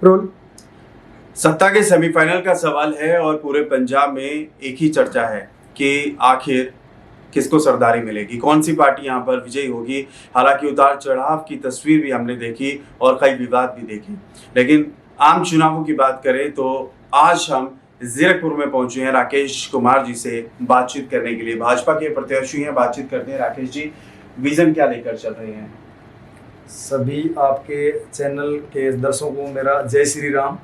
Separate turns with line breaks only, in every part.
Role.
सत्ता के semifinal का सवाल है और पूरे पंजाब में एक ही चर्चा है कि आखिर किसको सरदारी मिलेगी, कौन सी पार्टी यहाँ पर विजयी होगी। हालांकि उतार चढ़ाव की तस्वीर भी हमने देखी और कई विवाद भी देखे, लेकिन आम चुनावों की बात करें तो आज हम जीरकपुर में पहुंचे हैं राकेश कुमार जी से बातचीत करने के लिए। भाजपा के प्रत्याशी हैं, बातचीत करते हैं। राकेश जी, विजन क्या लेकर चल रहे हैं?
सभी आपके चैनल के दर्शकों को मेरा जय श्री राम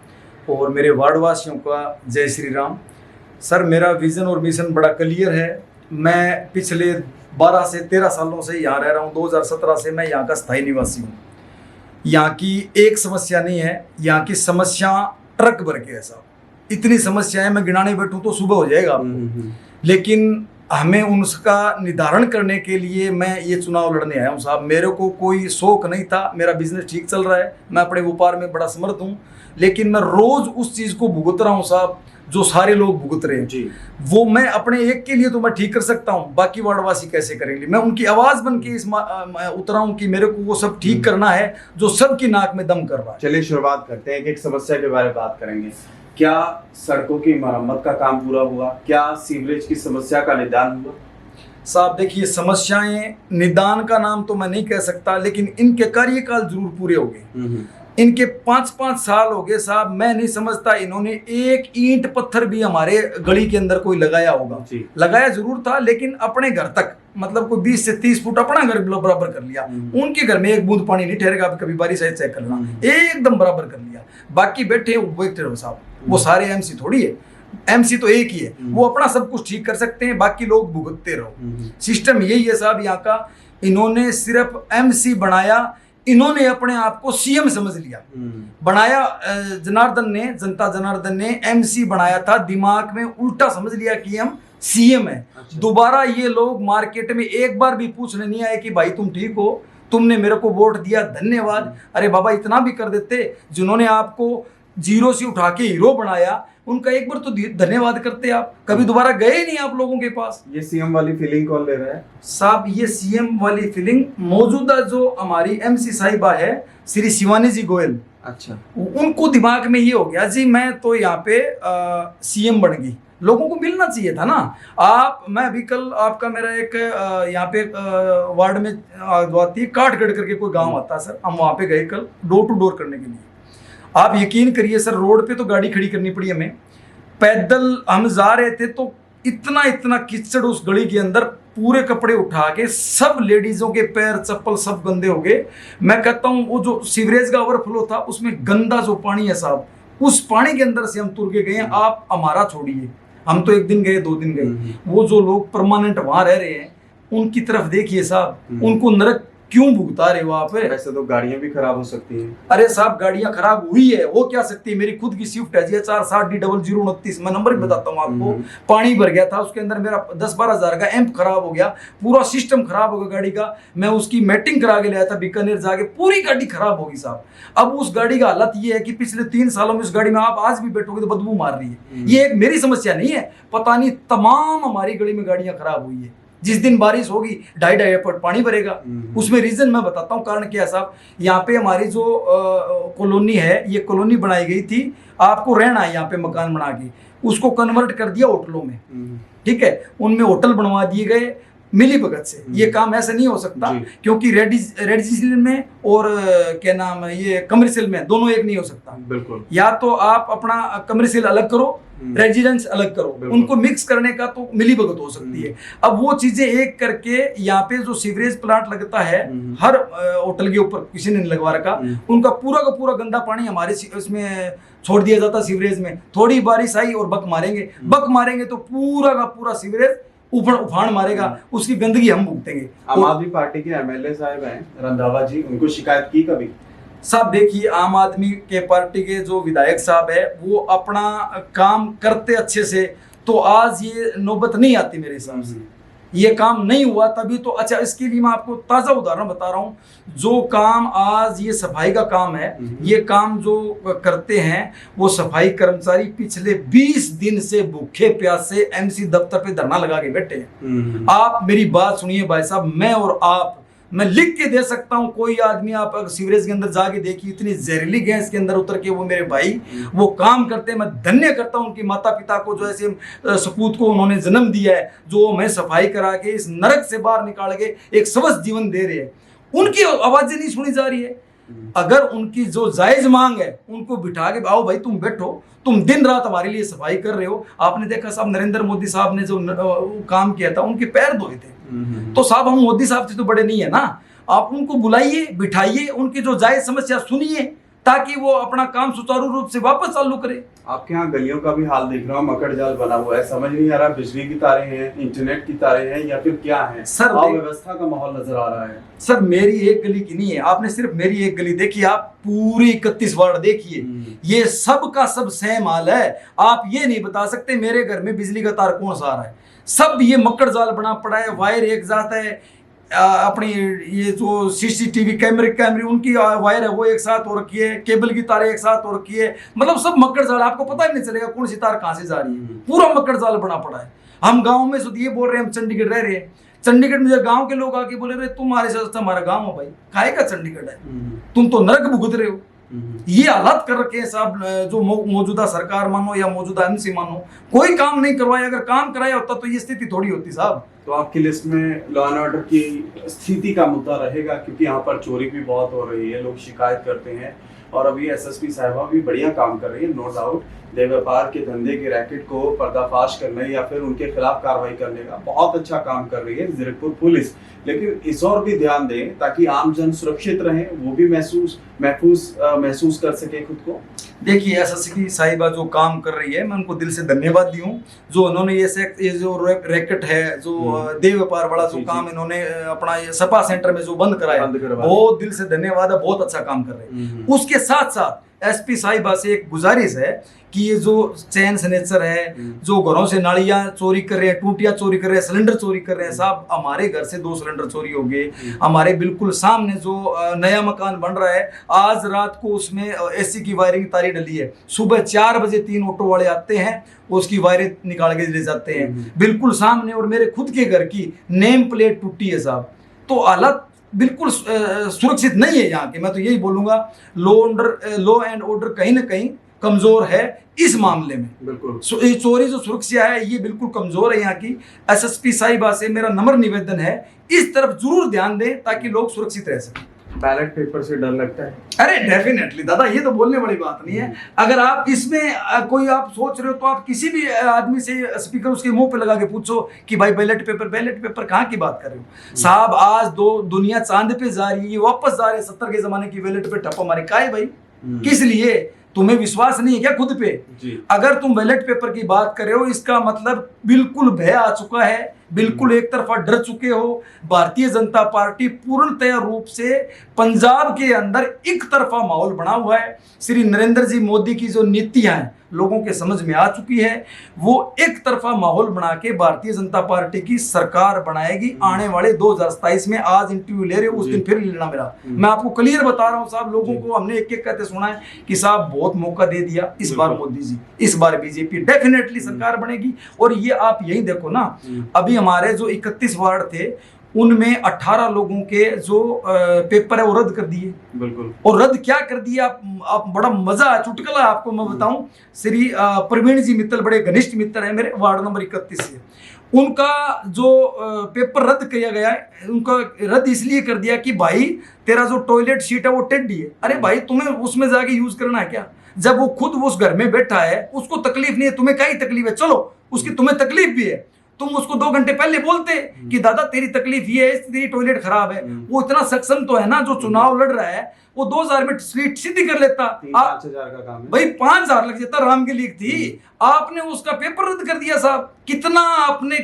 और मेरे वार्डवासियों का जय श्री राम। सर, मेरा विज़न और मिशन बड़ा क्लियर है। मैं पिछले 12 से 13 सालों से यहाँ रह रहा हूँ। 2017 से मैं यहाँ का स्थायी निवासी हूँ। यहाँ की एक समस्या नहीं है, यहाँ की समस्या ट्रक भर के है साहब। इतनी समस्याएं मैं गिनाने बैठूँ तो सुबह हो जाएगा आपको। लेकिन हमें उसका निर्धारण करने के लिए मैं ये चुनाव लड़ने आया हूँ साहब। मेरे को कोई शौक नहीं था, मेरा बिजनेस ठीक चल रहा है, मैं अपने व्यापार में बड़ा समर्थ हूँ, लेकिन मैं रोज उस चीज़ को भुगत रहा हूँ साहब जो सारे लोग भुगत रहे हैं जी। वो मैं अपने एक के लिए तो मैं ठीक कर सकता हूँ, बाकी वार्डवासी कैसे करेंगे? मैं उनकी आवाज़ बन के उतरा हूँ कि मेरे को वो सब ठीक करना है जो सबकी नाक में दम कर रहा है।
चलिए शुरुआत करते हैं। एक समस्या के बारे में बात करेंगे। क्या सड़कों की मरम्मत का काम पूरा हुआ? क्या सीवरेज की समस्या का निदान हुआ?
साहब देखिए, समस्याएं निदान का नाम तो मैं नहीं कह सकता, लेकिन इनके कार्यकाल जरूर पूरे हो गए। इनके 5-5 साल हो गए साहब। मैं नहीं समझता इन्होंने एक ईंट पत्थर भी हमारे गली के अंदर कोई लगाया होगा। लगाया जरूर था, लेकिन अपने घर तक, मतलब कोई 20 से 30 फुट अपना घर बराबर कर लिया। उनके घर में एक बूंद पानी नहीं ठहरेगा। कभी बारिश है चेक करना, एकदम बराबर कर लिया। बाकी बैठे बैठे साहब, वो सारे एमसी थोड़ी है, एमसी तो एक ही है, वो अपना सब कुछ ठीक कर सकते हैं, बाकी लोग भुगतते रहो। सिस्टम यही है साहब यहाँ का। इन्होंने सिर्फ एमसी बनाया, इन्होंने अपने आप को सीएम समझ लिया। बनाया जनता जनार्दन ने एमसी बनाया था, दिमाग में उल्टा समझ लिया कि हम सीएम है। दोबारा ये लोग मार्केट में एक बार भी पूछने नहीं आए कि भाई तुम ठीक हो, तुमने मेरे को वोट दिया, धन्यवाद। अरे बाबा, इतना भी कर देते। जिन्होंने आपको जीरो से उठा के हीरो बनाया, उनका एक बार तो धन्यवाद करते आप। कभी दोबारा गए नहीं आप लोगों के पास।
ये सीएम वाली फीलिंग कौन ले रहा है
साहब? ये सीएम वाली फीलिंग मौजूदा जो हमारी एमसी साहिबा है, श्री शिवानी जी गोयल, अच्छा, उनको दिमाग में ये हो गया जी मैं तो यहाँ पे सीएम बन गई। लोगों को मिलना चाहिए था ना। मैं अभी कल आपका मेरा एक यहाँ पे वार्ड में आती है काठगढ़ करके कोई गांव आता है सर, हम वहाँ पे गए कल डोर टू डोर करने के लिए। आप यकीन करिए सर, रोड पे तो गाड़ी खड़ी करनी पड़ी हमें। पैदल हम जा रहे थे तो इतना कीचड़ उस गली के अंदर, पूरे कपड़े उठा के सब लेडीजों के पैर चप्पल सब गंदे हो गए। मैं कहता हूँ वो जो सीवरेज का ओवरफ्लो था उसमें गंदा जो पानी है साहब, उस पानी के अंदर से हम तुर के गए। आप हमारा छोड़िए, हम तो 1 दिन गए 2 दिन गए। वो जो लोग परमानेंट वहां रह रहे हैं उनकी तरफ देखिए साहब, उनको नरक क्यों भुगता रहे हो आप?
वैसे तो गाड़ियां भी खराब हो सकती हैं।
अरे साहब, गाड़ियां खराब हुई है, वो क्या सकती है? मेरी खुद की स्विफ्ट है जी, 460D0029, मैं नंबर भी बताता हूँ आपको। पानी भर गया था उसके अंदर, मेरा 10-12 हज़ार का एम्प खराब हो गया, पूरा सिस्टम खराब हो गया गाड़ी का। मैं उसकी मैटिंग करा के लाया था बीकानेर जाके, पूरी गाड़ी खराब होगी साहब। अब उस गाड़ी का हालत ये है कि पिछले 3 सालों में उस गाड़ी में आप आज भी बैठोगे तो बदबू मार रही है। ये एक मेरी समस्या नहीं है, पता नहीं तमाम हमारी गली में गाड़ियां खराब हुई है। जिस दिन बारिश होगी 2.5 फुट पानी भरेगा। उसमें रीजन मैं बताता हूँ, कारण क्या है साहब। यहाँ पे हमारी जो कॉलोनी है, ये कॉलोनी बनाई गई थी, आपको रहना है यहाँ पे मकान बना के, उसको कन्वर्ट कर दिया होटलों में, ठीक है। उनमें होटल बनवा दिए गए मिली भगत से। ये काम ऐसे नहीं हो सकता, क्योंकि रेजिडेंशियल में और क्या नाम है ये कमर्शियल में, दोनों एक नहीं हो सकता। बिल्कुल, या तो आप अपना कमर्शियल अलग करो, रेजिडेंस अलग करो, उनको मिक्स करने का तो मिली भगत हो सकती है। अब वो चीजें एक करके यहाँ पे जो सीवरेज प्लांट लगता है हर होटल के ऊपर, किसी ने नहीं लगवा रखा, उनका पूरा का पूरा गंदा पानी हमारे इसमें छोड़ दिया जाता सीवरेज में। थोड़ी बारिश आई और बक मारेंगे तो पूरा का पूरा सीवरेज उफान मारेगा, उसकी गंदगी हम भुगतेंगे।
आम आदमी पार्टी के एमएलए साहब हैं रंधावा जी, उनको शिकायत की कभी?
साहब देखिए, आम आदमी के पार्टी के जो विधायक साहब है वो अपना काम करते अच्छे से, तो आज ये नौबत नहीं आती मेरे हिसाब से। ये काम नहीं हुआ तभी तो। अच्छा, इसके लिए मैं आपको ताज़ा उदाहरण बता रहा हूँ। जो काम आज ये सफाई का काम है, ये काम जो करते हैं वो सफाई कर्मचारी पिछले 20 दिन से भूखे प्यासे एमसी दफ्तर पे धरना लगा के बैठे हैं। आप मेरी बात सुनिए भाई साहब, मैं और आप मैं लिख के दे सकता हूँ। कोई आदमी आप अगर सीवरेज के अंदर जाके देखिए, इतनी जहरीली गैस के अंदर उतर के वो मेरे भाई वो काम करते हैं। मैं धन्य करता हूँ उनके माता पिता को, जो ऐसे सपूत को उन्होंने जन्म दिया है, जो मैं सफाई करा के इस नरक से बाहर निकाल के एक स्वस्थ जीवन दे रहे हैं। उनकी आवाजें नहीं सुनी जा रही है। अगर उनकी जो जायज मांग है, उनको बिठा के आओ भाई तुम बैठो, तुम दिन रात हमारे लिए सफाई कर रहे हो। आपने देखा साहब, नरेंद्र मोदी साहब ने जो काम किया था, उनके पैर धोए थे। तो साहब हम मोदी साहब से तो बड़े नहीं है ना। आप उनको बुलाइए, बिठाइए, उनकी जो जायज समस्या सुनिए, ताकि वो अपना काम सुचारू रूप से वापस चालू करे।
आपके यहाँ गलियों का भी हाल देख रहा हूँ, मकड़ जाल बना हुआ है। समझ नहीं आ रहा बिजली की तारें हैं, इंटरनेट की तारें हैं, या फिर क्या है।
सर
अव्यवस्था का माहौल नजर आ रहा है।
सर मेरी एक गली की नहीं है, आपने सिर्फ मेरी एक गली देखी, आप पूरी 31 वार्ड देखिए, ये सब का सब सेम हाल है। आप ये नहीं बता सकते मेरे घर में बिजली का तार कौन सा आ रहा है। सब ये मकड़ जाल बना पड़ा है। वायर एक जाता है, अपनी ये जो सीसीटीवी कैमरे उनकी वायर है वो एक साथ हो रखी है, केबल की तारें एक साथ हो रखी है। मतलब सब मकड़ जाल, आपको पता ही नहीं चलेगा कौन सी तार कहां से जा रही है। पूरा मकड़ जाल बना पड़ा है। हम गांव में ये बोल रहे हैं हम चंडीगढ़ रह रहे हैं, चंडीगढ़ में गांव के लोग आके बोले रहे तुम्हारे से अच्छा हमारा गांव है भाई, काहे का चंडीगढ़ है, तुम तो नरक भुगत रहे हो। ये हालात कर रखे हैं साहब। जो मौजूदा सरकार मानो या मौजूदा एमसी मानो, कोई काम नहीं करवाया। अगर काम कराया होता तो ये स्थिति थोड़ी होती साहब।
तो आपकी लिस्ट में लॉ एंड ऑर्डर की स्थिति का मुद्दा रहेगा, क्योंकि यहाँ पर चोरी भी बहुत हो रही है, लोग शिकायत करते हैं। और अभी एसएसपी साहिबा भी बढ़िया काम कर रही है, नो डाउट। देह व्यापार के धंधे के रैकेट को पर्दाफाश करने या फिर उनके खिलाफ कार्रवाई करने का बहुत अच्छा काम कर रही है जीरकपुर पुलिस। लेकिन इस और भी ध्यान दें ताकि आम जन सुरक्षित रहे, वो भी महसूस कर सके खुद को।
देखिए एसएसपी साहिबा जो काम कर रही है, मैं उनको दिल से धन्यवाद दी हूँ। जो उन्होंने ये जो रैकेट है, जो देह व्यापार वाला जो काम इन्होंने अपना ये सपा सेंटर में जो बंद कराया, बहुत दिल से धन्यवाद है, बहुत अच्छा काम कर रहे हैं। उसके साथ साथ एसपी साहिबा से एक गुजारिश है कि ये जो चैन सनेचर है, जो घरों से नालियां चोरी कर रहे हैं, टूटियां चोरी कर रहे हैं, सिलेंडर चोरी कर रहे हैं साहब, हमारे घर से 2 सिलेंडर चोरी हो गए। हमारे बिल्कुल सामने जो नया मकान बन रहा है, आज रात को उसमें एसी की वायरिंग तारी डली है। सुबह 4 बजे 3 ऑटो वाले आते हैं, उसकी वायरें निकाल के ले जाते हैं बिल्कुल सामने। और मेरे खुद के घर की नेम प्लेट टूटी है साहब। तो हालत बिल्कुल सुरक्षित नहीं है यहाँ के। मैं तो यही बोलूंगा, लॉ एंड ऑर्डर कहीं ना कहीं कमजोर है इस मामले में। बिल्कुल ये चोरी जो सुरक्षा है ये बिल्कुल कमजोर है यहाँ की। एसएसपी साहिबा से मेरा नम्र निवेदन है, इस तरफ जरूर ध्यान दें ताकि लोग सुरक्षित रह सकें।
बैलेट पेपर से डर लगता है?
अरे डेफिनेटली दादा, ये तो बोलने वाली बात नहीं है। अगर आप इसमें कोई आप सोच रहे हो तो आप किसी भी आदमी से स्पीकर उसके मुंह पे लगा के पूछो कि भाई बैलेट पेपर कहाँ की बात कर रहे हो साहब। आज दुनिया चांद पे जा रही है, वापस जा रहे हैं 70 के जमाने की बैलेट पे ठप्पा मारे। काहे भाई, किस लिए? तुम्हें विश्वास नहीं है क्या खुद पे? अगर तुम बैलेट पेपर की बात कर रहे हो, इसका मतलब बिल्कुल भय आ चुका है, बिल्कुल एक तरफा डर चुके हो। भारतीय जनता पार्टी पूर्णतः रूप से पंजाब के अंदर एक तरफा माहौल बना हुआ है। श्री नरेंद्र जी मोदी की जो नीतियां हैं लोगों के समझ में आ चुकी है, वो एक तरफा माहौल बना के भारतीय जनता पार्टी की सरकार बनाएगी आने वाले 2027 में। आज इंटरव्यू ले रहे हो, उस दिन फिर लेना मेरा। मैं आपको क्लियर बता रहा हूँ साहब, लोगों को हमने एक एक कहते सुना है कि साहब बहुत मौका दे दिया इस बार मोदी जी, इस बार बीजेपी डेफिनेटली सरकार बनेगी। और ये आप यही देखो ना, अभी हमारे जो 31 वार्ड थे उनमें 18 लोगों के जो पेपर है वो रद्द कर दिए। बिल्कुल। और रद्द क्या कर दिया, आप बड़ा मजा चुटकुला आपको मैं बताऊं। श्री प्रवीण जी मित्तल बड़े घनिष्ठ मित्र है मेरे, वार्ड नंबर 31 से। उनका जो पेपर रद्द किया गया है, उनका रद्द इसलिए कर दिया कि भाई तेरा जो टॉयलेट सीट है वो टेढ़ी है। अरे भाई तुम्हें उसमें जाके यूज करना है क्या? जब वो खुद उस घर में बैठा है, उसको तकलीफ नहीं है, तुम्हें क्या ही तकलीफ है? चलो उसकी तुम्हें तकलीफ भी है, तुम उसको 2 घंटे पहले बोलते कि दादा तेरी तकलीफ ये है, तेरी टॉयलेट खराब है। वो इतना सक्षम तो है ना, जो चुनाव लड़ रहा है वो 2000 में सीट सीधी कर लेता।
5,000 का काम है
भाई, 5,000 लग जाता, राम की लीक थी। आपने उसका पेपर रद्द कर दिया साहब। कितना आपने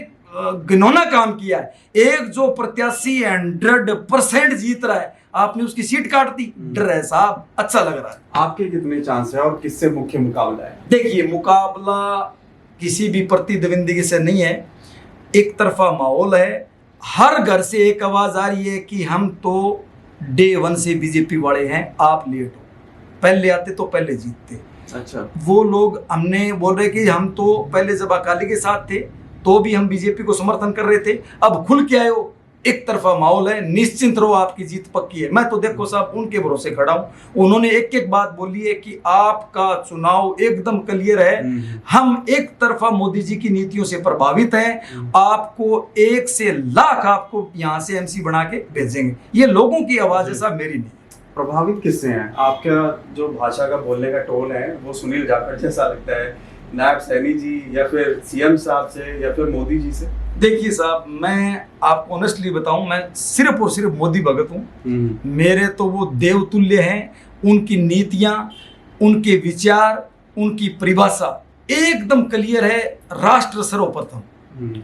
घिनौना काम किया है। एक जो प्रत्याशी 100% जीत रहा है, आपने उसकी सीट काट दी। डर है साहब, अच्छा लग रहा है।
आपके कितने चांस है और किससे मुख्य मुकाबला है?
देखिए, मुकाबला किसी भी प्रतिद्वंदी से नहीं है, एक तरफा माहौल है। हर घर से एक आवाज आ रही है कि हम तो डे 1 से बीजेपी वाले हैं, आप लेट हो, पहले आते तो पहले जीतते।
अच्छा,
वो लोग हमने बोल रहे कि हम तो पहले जब अकाली के साथ थे तो भी हम बीजेपी को समर्थन कर रहे थे, अब खुल के आए हो, एक तरफा माहौल है, निश्चिंत रहो, आपकी जीत पक्की है। मैं तो देखो साहब उनके भरोसे खड़ा हूं। उन्होंने एक एक बात बोली है कि आपका चुनाव एकदम क्लियर है, हम एक तरफा मोदी जी की नीतियों से प्रभावित हैं, आपको 1 से लाख आपको यहां से एमसी बना के भेजेंगे। ये लोगों की आवाज है साहब, मेरी नहीं।
प्रभावित किससे हैं? आपका जो भाषा का बोलने का टोन है वो सुनील जाखड़ जैसा लगता है, नायब सैनी जी या फिर सीएम साहब से या फिर मोदी जी से?
देखिए साहब, मैं आपको ऑनेस्टली बताऊं, मैं सिर्फ और सिर्फ मोदी भगत हूं। मेरे तो वो देवतुल्य हैं, उनकी नीतियां, उनके विचार, उनकी परिभाषा एकदम क्लियर है। राष्ट्र सर्वप्रथम,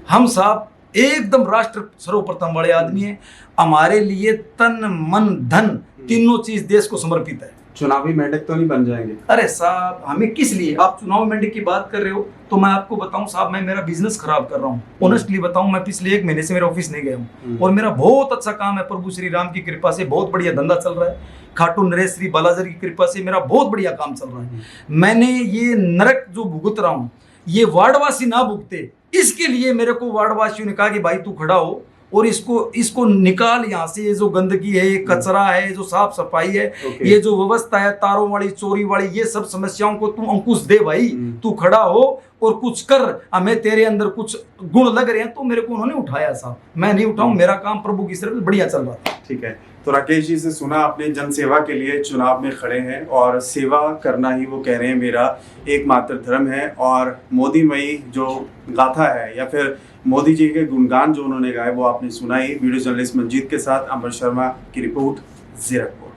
हम साहब एकदम राष्ट्र सर्वप्रथम बड़े आदमी हैं। हमारे लिए तन मन धन तीनों चीज देश को समर्पित है।
चुनावी मेंढक तो नहीं बन जाएंगे?
अरे साहब, हमें किस लिए? आप चुनाव मेंढक की बात कर रहे हो तो मैं आपको बताऊं साहब, मैं मेरा बिजनेस खराब कर रहा हूं। ऑनेस्टली बताऊं, मैं पिछले 1 महीने से मेरे ऑफिस नहीं गया हूं और मेरा बहुत अच्छा काम है। प्रभु श्री राम की कृपा से बहुत बढ़िया धंधा चल रहा है। खाटू नरेश श्री बालाजी की कृपा से मेरा बहुत बढ़िया काम चल रहा है। मैंने ये नरक जो भुगत रहा हूं, ये वार्डवासी ना भुगते, इसके लिए मेरे को वार्डवासियों ने कहा कि भाई तू खड़ा हो और इसको निकाल यहाँ से। ये जो गंदगी है, ये कचरा है, जो साफ सफाई है, ये जो व्यवस्था है, तारों वाली, चोरी वाली, ये सब समस्याओं को तू अंकुश दे भाई। तू खड़ा हो और कुछ कर, हमें तेरे अंदर कुछ गुण लग रहे हैं। तो मेरे को उन्होंने उठाया साहब, मैं नहीं उठाऊं। मेरा काम प्रभु की तरफ बढ़िया चल रहा था।
ठीक है, तो राकेश जी से सुना आपने जन सेवा के लिए चुनाव में खड़े हैं और सेवा करना ही वो कह रहे हैं मेरा एकमात्र धर्म है। और मोदीमयी जो गाथा है या फिर मोदी जी के गुणगान जो उन्होंने गाए वो आपने सुना ही। वीडियो जर्नलिस्ट मंजीत के साथ अमर शर्मा की रिपोर्ट, जीरकपुर।